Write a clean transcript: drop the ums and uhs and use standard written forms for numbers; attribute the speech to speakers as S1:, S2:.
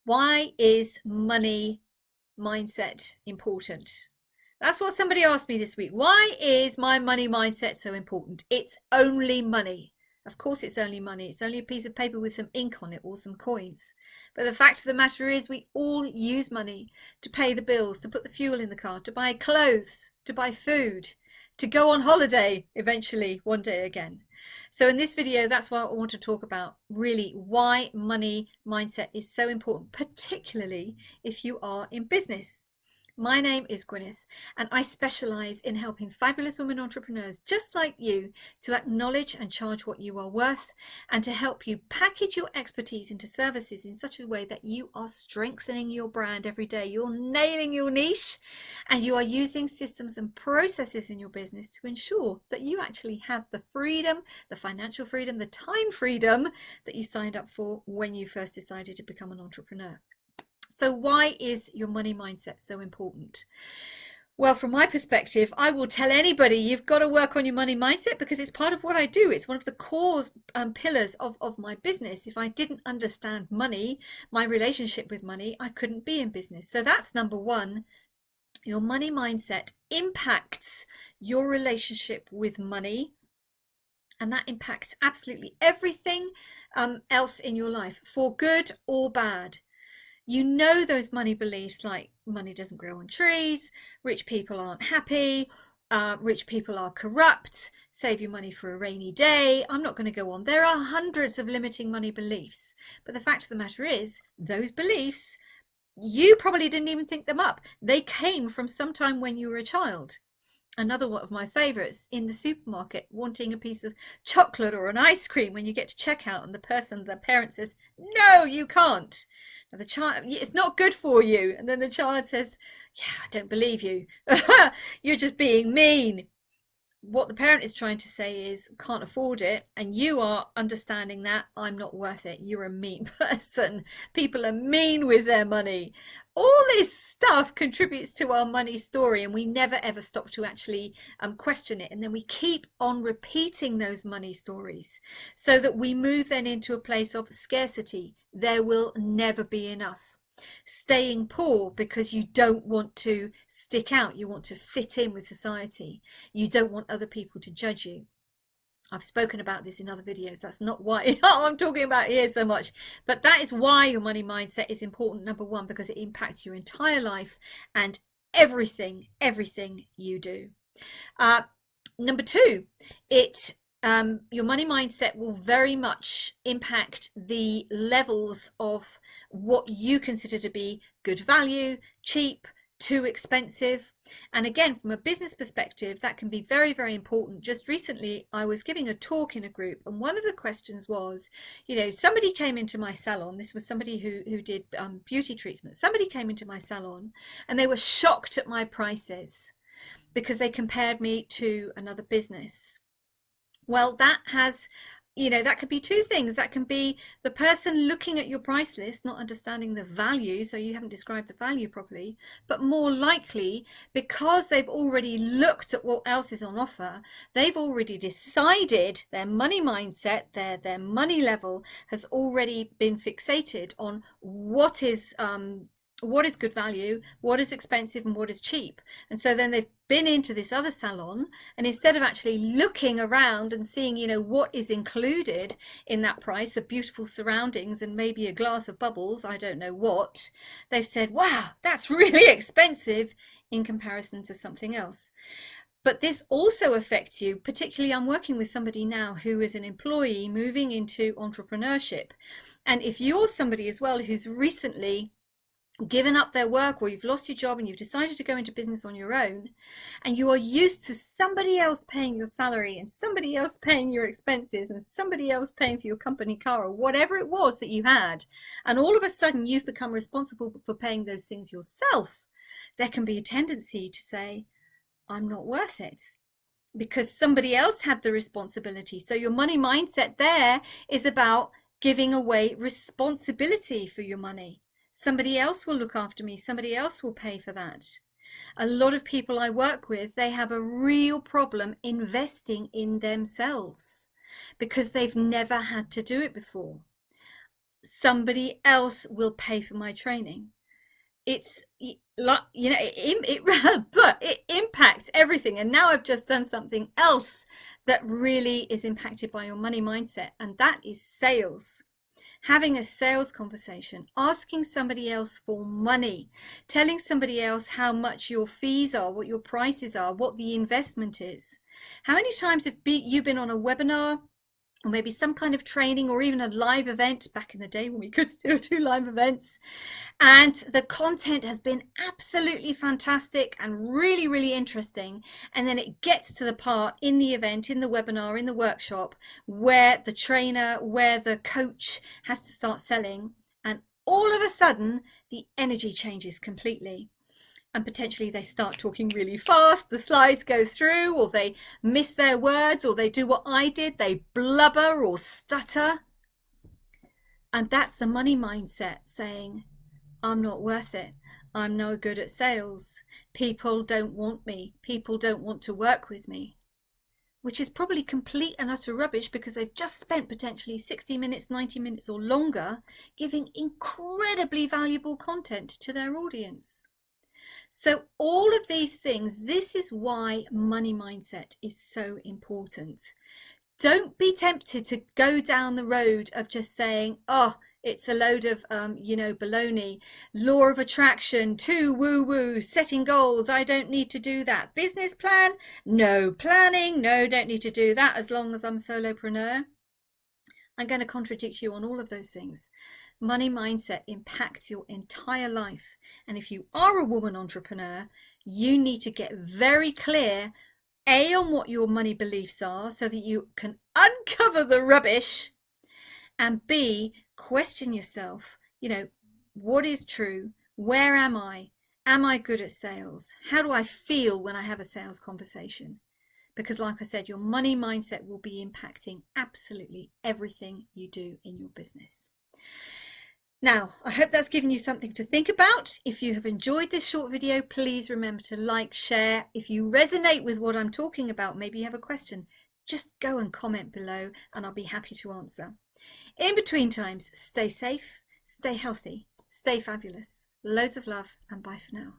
S1: Why is money mindset important? That's what somebody asked me this week. Why is my money mindset so important? It's only money. Of course, it's only money. It's only a piece of paper with some ink on it or some coins. But the fact of the matter is, we all use money to pay the bills, to put the fuel in the car, to buy clothes, to buy food, to go on holiday eventually one day again. So in this video, that's what I want to talk about, really why money mindset is so important, particularly if you are in business. My name is Gwyneth, and I specialise in helping fabulous women entrepreneurs just like you to acknowledge and charge what you are worth, and to help you package your expertise into services in such a way that you are strengthening your brand every day. You're nailing your niche, and you are using systems and processes in your business to ensure that you actually have the freedom, the financial freedom, the time freedom that you signed up for when you first decided to become an entrepreneur. So why is your money mindset so important? Well, from my perspective, I will tell anybody you've got to work on your money mindset, because it's part of what I do. It's one of the core pillars of my business. If I didn't understand money, my relationship with money, I couldn't be in business. So that's number one. Your money mindset impacts your relationship with money, and that impacts absolutely everything else in your life, for good or bad. You know those money beliefs like money doesn't grow on trees, rich people aren't happy, rich people are corrupt, save your money for a rainy day. I'm not going to go on. There are hundreds of limiting money beliefs. But the fact of the matter is, those beliefs, you probably didn't even think them up. They came from sometime when you were a child. Another one of my favorites, in the supermarket, wanting a piece of chocolate or an ice cream when you get to checkout, and the parent says, no, you can't. Now the child, it's not good for you. And then the child says, yeah, I don't believe you. You're just being mean. What the parent is trying to say is, can't afford it, and you are understanding that I'm not worth it. You're a mean person. People are mean with their money. All this stuff contributes to our money story, and we never ever stop to actually question it, and then we keep on repeating those money stories, so that we move then into a place of scarcity. There will never be enough. Staying poor because you don't want to stick out, you want to fit in with society, you don't want other people to judge you. I've spoken about this in other videos. That's not why I'm talking about here so much, but that is why your money mindset is important. Number one, because it impacts your entire life and everything you do. Number two, your money mindset will very much impact the levels of what you consider to be good value, cheap, too expensive. And again, from a business perspective, that can be very, very important. Just recently, I was giving a talk in a group, and one of the questions was, somebody came into my salon. This was somebody who did beauty treatment. Somebody came into my salon and they were shocked at my prices because they compared me to another business. Well, that could be two things. That can be the person looking at your price list, not understanding the value, so you haven't described the value properly, but more likely, because they've already looked at what else is on offer, they've already decided their money mindset, their money level has already been fixated on what is good value, what is expensive, and what is cheap. And so then they've been into this other salon, and instead of actually looking around and seeing, what is included in that price, the beautiful surroundings and maybe a glass of bubbles, I don't know what, they've said, wow, that's really expensive in comparison to something else. But this also affects you. Particularly, I'm working with somebody now who is an employee moving into entrepreneurship. And if you're somebody as well who's recently given up their work, or you've lost your job and you've decided to go into business on your own, and you are used to somebody else paying your salary and somebody else paying your expenses and somebody else paying for your company car or whatever it was that you had, and all of a sudden you've become responsible for paying those things yourself, there can be a tendency to say, I'm not worth it, because somebody else had the responsibility. So your money mindset there is about giving away responsibility for your money. Somebody else will look after me. Somebody else will pay for that. A lot of people I work with, they have a real problem investing in themselves because they've never had to do it before. somebody else will pay for my training. It's like, you know, but it impacts everything. And now I've just done something else that really is impacted by your money mindset, and that is sales. Having a sales conversation, asking somebody else for money, telling somebody else how much your fees are, what your prices are, what the investment is. How many times have you been on a webinar, or maybe some kind of training, or even a live event back in the day when we could still do live events, and the content has been absolutely fantastic and really, really interesting, and then it gets to the part in the event, in the webinar, in the workshop, where the trainer, where the coach has to start selling, and all of a sudden the energy changes completely. And potentially they start talking really fast, the slides go through, or they miss their words, or they do what I did, they blubber or stutter. And that's the money mindset saying, I'm not worth it. I'm no good at sales. People don't want me. People don't want to work with me. Which is probably complete and utter rubbish, because they've just spent potentially 60 minutes, 90 minutes or longer giving incredibly valuable content to their audience. So all of these things, this is why money mindset is so important. Don't be tempted to go down the road of just saying, oh, it's a load of, baloney. Law of attraction, too woo-woo, setting goals, I don't need to do that. Business plan, no. Planning, no, don't need to do that as long as I'm solopreneur. I'm going to contradict you on all of those things. Money mindset impacts your entire life. And if you are a woman entrepreneur, you need to get very clear, A, on what your money beliefs are so that you can uncover the rubbish, and B, question yourself, what is true? Where am I? Am I good at sales? How do I feel when I have a sales conversation? Because like I said, your money mindset will be impacting absolutely everything you do in your business. Now, I hope that's given you something to think about. If you have enjoyed this short video, please remember to like, share. If you resonate with what I'm talking about, maybe you have a question, just go and comment below and I'll be happy to answer. In between times, stay safe, stay healthy, stay fabulous. Loads of love, and bye for now.